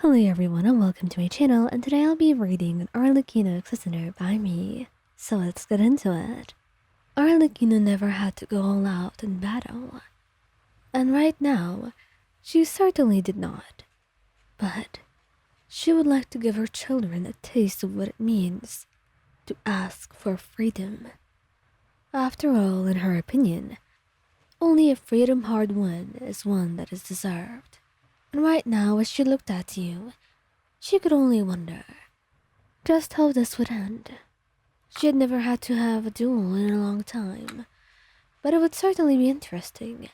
Hello everyone and welcome to my channel, and today I'll be reading an Arlecchino Listener by me. So let's get into it. Arlecchino never had to go all out in battle. And right now, she certainly did not. But she would like to give her children a taste of what it means to ask for freedom. After all, in her opinion, only a freedom hard won is one that is deserved. And right now, as she looked at you, she could only wonder just how this would end. She had never had to have a duel in a long time, but it would certainly be interesting.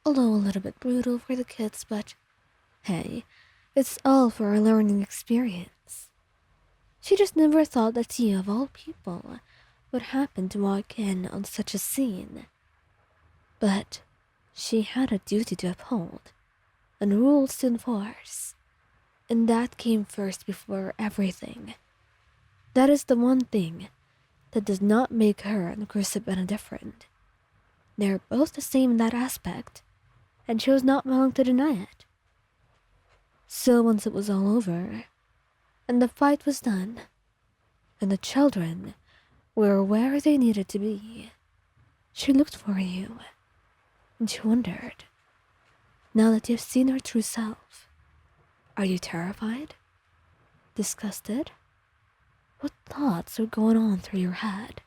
Although a little bit brutal for the kids, but hey, it's all for a learning experience. She just never thought that you, of all people, would happen to walk in on such a scene. But she had a duty to uphold and rules to enforce, and that came first before everything. That is the one thing that does not make her and Crucip any different. They're both the same in that aspect, and she was not willing to deny it. So once it was all over, and the fight was done, and the children were where they needed to be, she looked for you, and she wondered, now that you've seen her true self, are you terrified? Disgusted? What thoughts are going on through your head?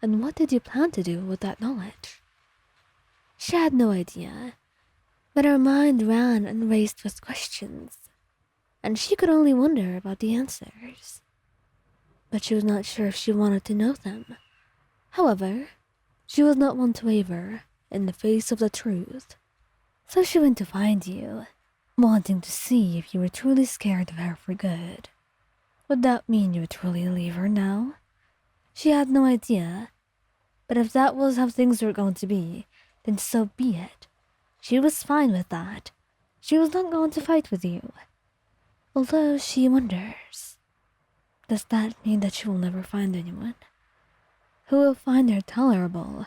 And what did you plan to do with that knowledge? She had no idea, but her mind ran and raced with questions, and she could only wonder about the answers. But she was not sure if she wanted to know them. However, she was not one to waver in the face of the truth. So she went to find you, wanting to see if you were truly scared of her for good. Would that mean you would truly leave her now? She had no idea, but if that was how things were going to be, then so be it. She was fine with that. She was not going to fight with you. Although she wonders, does that mean that she will never find anyone who will find her tolerable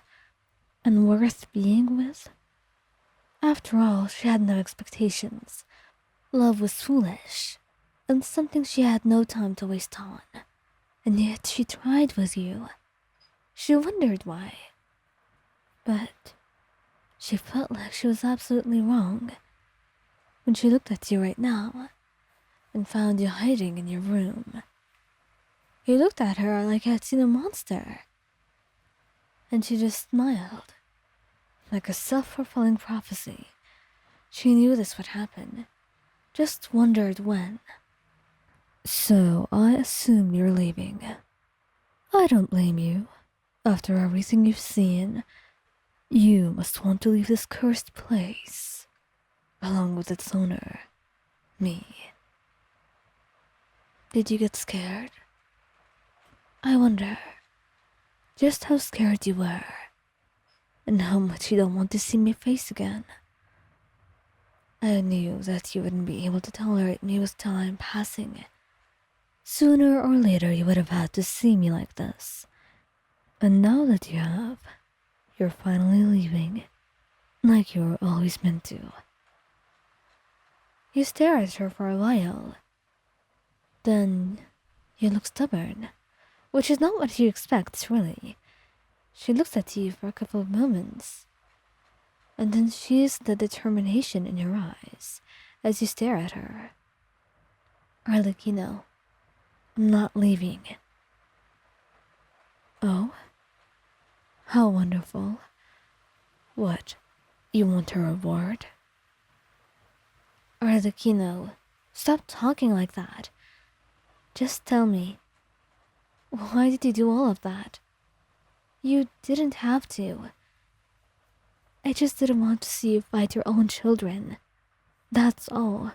and worth being with? After all, she had no expectations. Love was foolish, and something she had no time to waste on. And yet she tried with you. She wondered why. But she felt like she was absolutely wrong when she looked at you right now and found you hiding in your room. You looked at her like you had seen a monster, and she just smiled. Like a self-fulfilling prophecy. She knew this would happen, just wondered when. So I assume you're leaving. I don't blame you. After everything you've seen, you must want to leave this cursed place, along with its owner, me. Did you get scared? I wonder just how scared you were, and how much you don't want to see my face again. I knew that you wouldn't be able to tolerate me with time passing. Sooner or later you would have had to see me like this. And now that you have, you're finally leaving, like you were always meant to. You stare at her for a while. Then you look stubborn, which is not what you expect, really. She looks at you for a couple of moments, and then sees the determination in your eyes as you stare at her. Arlecchino, I'm not leaving. Oh? How wonderful. What, you want a reward? Arlecchino, stop talking like that. Just tell me, why did you do all of that? You didn't have to. I just didn't want to see you fight your own children. That's all.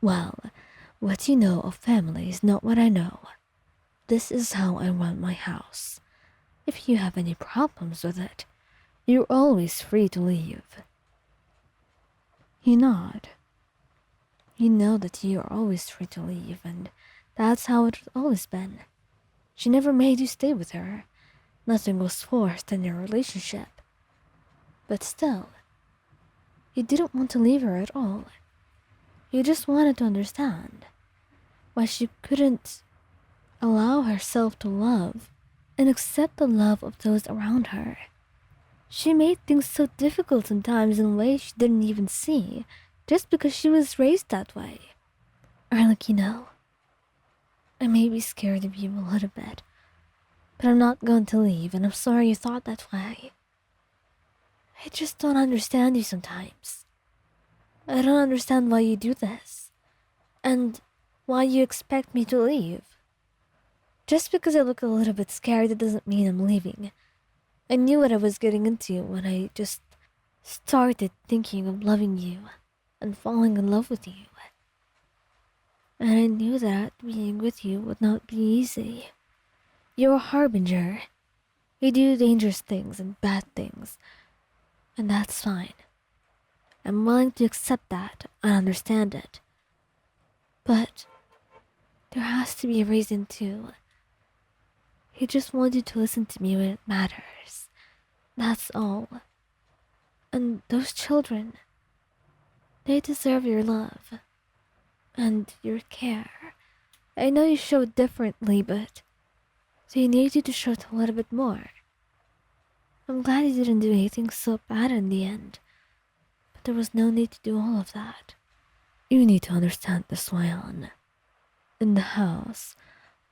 Well, what you know of family is not what I know. This is how I run my house. If you have any problems with it, you're always free to leave. You nod. You know that you are always free to leave, and that's how it's always been. She never made you stay with her. Nothing was forced in your relationship. But still, you didn't want to leave her at all. You just wanted to understand why she couldn't allow herself to love and accept the love of those around her. She made things so difficult sometimes in ways she didn't even see, just because she was raised that way. Arlecchino, I may be scared of you a little bit, but I'm not going to leave, and I'm sorry you thought that way. I just don't understand you sometimes. I don't understand why you do this, and why you expect me to leave. Just because I look a little bit scared, it doesn't mean I'm leaving. I knew what I was getting into when I just started thinking of loving you and falling in love with you. And I knew that being with you would not be easy. You're a harbinger. You do dangerous things and bad things, and that's fine. I'm willing to accept that and understand it. But there has to be a reason too. He just wants you to listen to me when it matters. That's all. And those children, they deserve your love and your care. I know you show it differently, but they need you to show it a little bit more. I'm glad you didn't do anything so bad in the end, but there was no need to do all of that. You need to understand this, Swayan. In the house,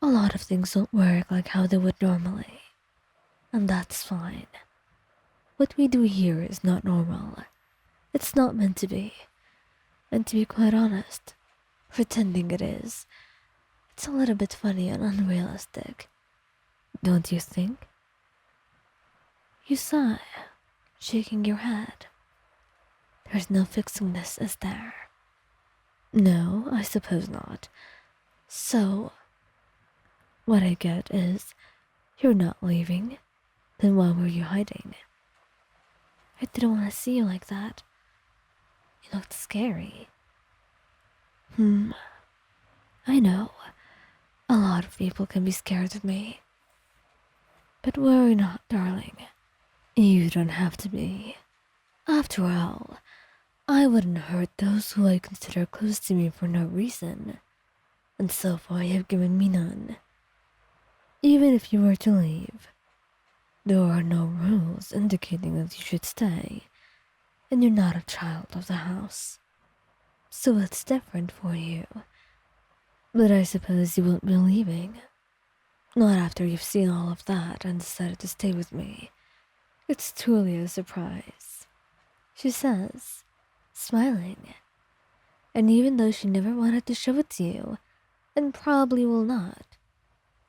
a lot of things don't work like how they would normally, and that's fine. What we do here is not normal. It's not meant to be. And to be quite honest, pretending it is, it's a little bit funny and unrealistic. Don't you think? You sigh, shaking your head. There's no fixing this, is there? No, I suppose not. So, what I get is, you're not leaving. Then why were you hiding? I didn't want to see you like that. You looked scary. I know. A lot of people can be scared of me. But worry not, darling. You don't have to be. After all, I wouldn't hurt those who I consider close to me for no reason. And so far you have given me none. Even if you were to leave, there are no rules indicating that you should stay, and you're not a child of the house. So it's different for you. But I suppose you won't be leaving. Not after you've seen all of that and decided to stay with me. It's truly a surprise, she says, smiling. And even though she never wanted to show it to you, and probably will not,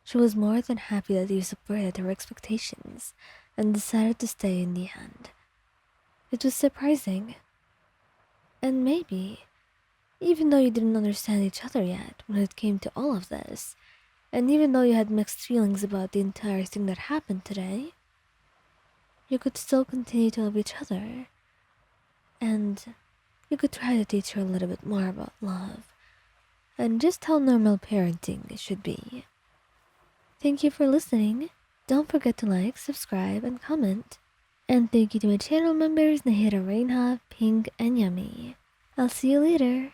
she was more than happy that you subverted her expectations and decided to stay in the end. It was surprising. And maybe, even though you didn't understand each other yet when it came to all of this, and even though you had mixed feelings about the entire thing that happened today, you could still continue to love each other. And you could try to teach her a little bit more about love and just how normal parenting should be. Thank you for listening. Don't forget to like, subscribe, and comment. And thank you to my channel members Nahira, Reinha, Pink, and Yummy. I'll see you later.